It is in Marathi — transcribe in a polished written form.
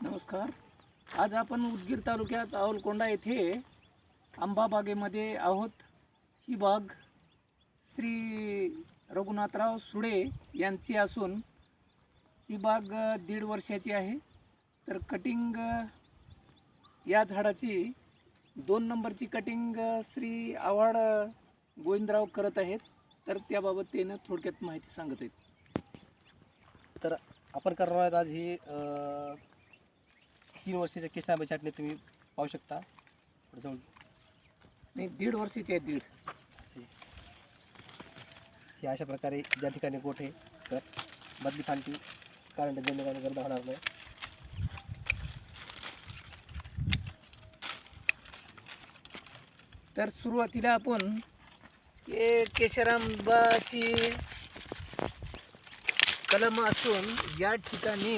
नमस्कार. आज आपण उदगीर तालुक्यात अवलकोंडा येथे आंबा बागेमध्ये आहोत. ही बाग श्री रघुनाथराव सुडे यांची असून ही बाग 1.5 वर्षाची आहे. तर कटिंग या झाडाची 2 नंबरची कटिंग श्री आव्हाड गोविंदराव करत आहेत. तर त्याबाबत ते थोडक्यात माहिती सांगत आहेत. तर आपण करणार आहोत आज ही 3 वर्षाच्या केस आंबे छाटणी तुम्ही पाहू शकता. जवळ नाही, 1.5 वर्षाची आहे. 1.5 हे अशा प्रकारे ज्या ठिकाणी गोठे तर बदली फांटी कारण जेणेकरून गर्द होणार नाही. तर सुरुवातीला आपण हे केशरांबाची कलम असून या ठिकाणी